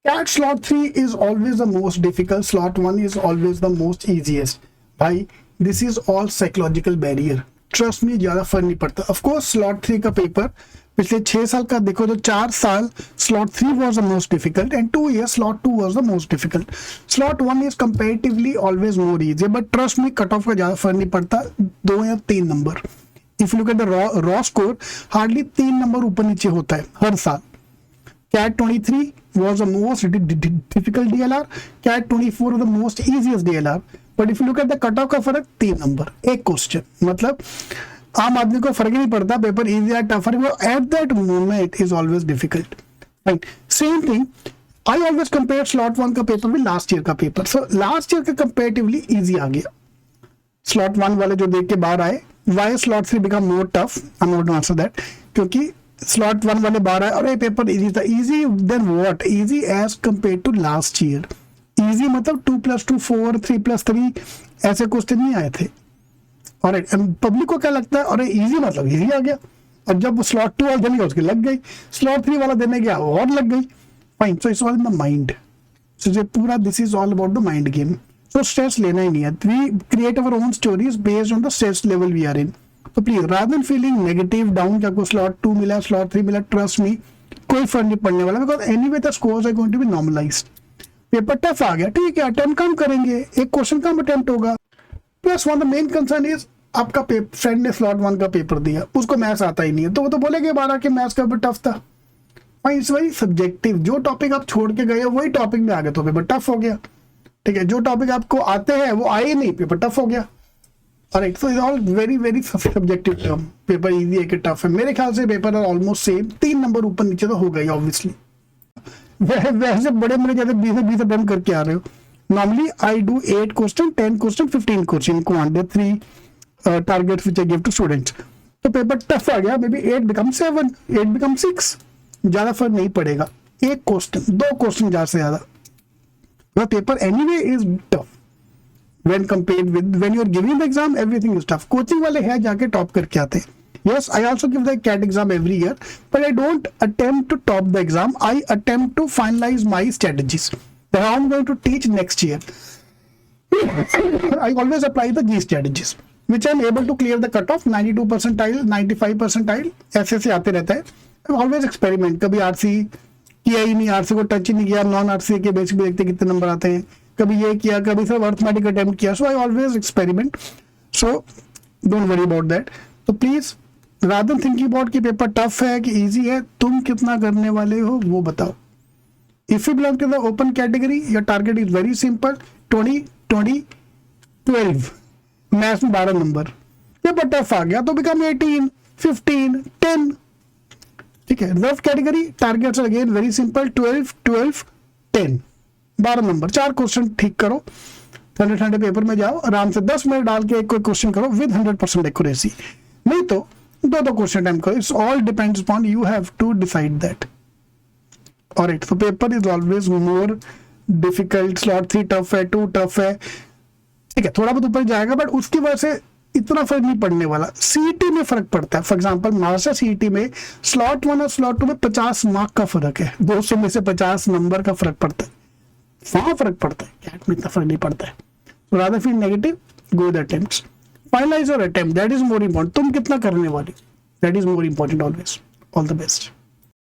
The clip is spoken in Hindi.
Cat slot 3 is always the most difficult, slot 1 is always the most easiest. भाई this is all psychological barrier. Trust me, ज़्यादा फर्क नहीं पड़ता. Of course slot 3 का पेपर पिछले 6 साल का देखो तो 4 साल slot 3 was the most difficult and 2 years slot 2 was the most difficult. Slot 1 is comparatively always more easy, but trust me cut off का ज़्यादा फर्क नहीं पड़ता, 2 या 3 number. If you look at the raw score, hardly 3 number ऊपर नीचे होता है हर साल. Cat 23 was the most difficult DLR. Cat 24 was the most easiest DLR. But if you look at the cutoff का फर्क 3 नंबर, एक क्वेश्चन. मतलब आम आदमी को फर्क नहीं पड़ता पेपर इजी या टफ है, at that moment is always difficult. Right, same thing I always compare slot 1 का पेपर विद लास्ट ईयर का पेपर. सो लास्ट ईयर का कंपेरेटिवली इजी आ गया. स्लॉट 1 वाले जो देख के बाहर आए, why slot 3 become more tough, I am not to answer that, क्योंकि स्लॉट 1 वाले बाहर आए और ये पेपर इजी था. Easy then what? Easy as compare to last year. Easy मतलब 2+2 4, 3+3 ऐसे क्वेश्चन नहीं आए थे. और पब्लिक को क्या लगता है, अरे इजी मतलब इजी आ गया, और जब स्लॉट 2 वाला देने गया उसकी लग गई, स्लॉट 3 वाला देने गया और लग गई. Fine, so it's all in the mind. So ये पूरा this is all about the mind game. So stress लेना ही नहीं है. We create our own stories based on the stress level we are in. तो please rather than feeling negative down क्या को स्लॉट 2 मिला स्लॉट 3 मिला, ट्रस्ट मी कोई फर्क नहीं पड़ने वाला, because anyway the scores are going to be normalised. Paper tough आ गया, ठीक है, अटेम्प्ट कम करेंगे, एक क्वेश्चन कम अटेम्प्ट होगा. Plus one the main concern is आपका फ्रेंड ने स्लॉट 1 का पेपर दिया, उसको मैथ्स आता ही नहीं है, तो वो तो बोलेगे 12 के मैथ्स का पेपर टफ था. It's very subjective. जो टॉपिक आप छोड़ के गए वही टॉपिक में आ गए तो पेपर टफ हो गया. ठीक है, जो टॉपिक आपको आते हैं वो आए नहीं, पेपर टफ हो गया. Alright, so it's all very very subjective term. Paper easy है कि टफ है, मेरे ख्याल से paper are almost same. 3 number ऊपर नीचे तो हो गई ऑब्वियसली. वैसे बड़े बड़े जैसे 20 अटेम्प्ट करके आ रहे हो. Normally I do 8 question, 10 question, 15 question quant 3 targets which I give to students. तो पेपर टफ आ गया, मे बी 8 become 7, 8 become 6, ज्यादा फर्क नहीं पड़ेगा. एक क्वेश्चन, 2 क्वेश्चन ज्यादा से ज्यादा. The paper anyway is tough when compared with when you are giving the exam. Everything is tough. Coaching वाले हैं जाके टॉप करके आते हैं. Yes, I also give the CAT exam every year, but I don't attempt to top the exam. I attempt to finalize my strategies that I'm going to teach next year. I always apply the G strategies which I am able to clear the cutoff. 92 percentile, 95 percentile ऐसे से आते रहता है. Always experiment. कभी RC किया ही नहीं, RC को टच ही नहीं किया, नॉन RC के बेसिक भी देखते कितने नंबर आते हैं. कभी ये किया, कभी सिर्फ अर्थमेटिक अटेम्प्ट किया. So I always experiment. So don't worry about that. तो प्लीज रादर थिंकिंग अबाउट कि पेपर टफ है कि इजी है, तुम कितना करने वाले हो वो बताओ. If you belong to the open category, your target is very simple. 20 20 12 maths में 12 नंबर. पेपर टफ आ गया तो बिकम 18 15 10. ठीक है, rough category targets again very simple. 12 12 10 12 number. 4 question ठीक करो, ठंडे ठंडे पेपर में जाओ, आराम से 10 मिनट डाल के एक कोई क्वेश्चन करो विद 100% एक्यूरेसी. नहीं तो 2 क्वेश्चन अटेम्प्ट करो. It's all depends upon you have to decide that. Alright, so paper is always more difficult. Slot 3 tough है, 2 टफ है, ठीक है, थोड़ा बहुत ऊपर जाएगा, बट उसकी वजह से इतना फर्क नहीं पड़ने वाला. सीईटी में फर्क पड़ता है. फॉर एग्जांपल महाराष्ट्र सीईटी में स्लॉट 1 और स्लॉट 2 में 50 मार्क का फर्क है. 200 में से 50 नंबर का फर्क पड़ता है. वहां फर्क पड़ता है, कैट में इतना फर्क नहीं पड़ता है. So rather feel negative, go the attempts, finalise your attempt. That is more important. तुम कितना करने वाले, that is more important always. All the best.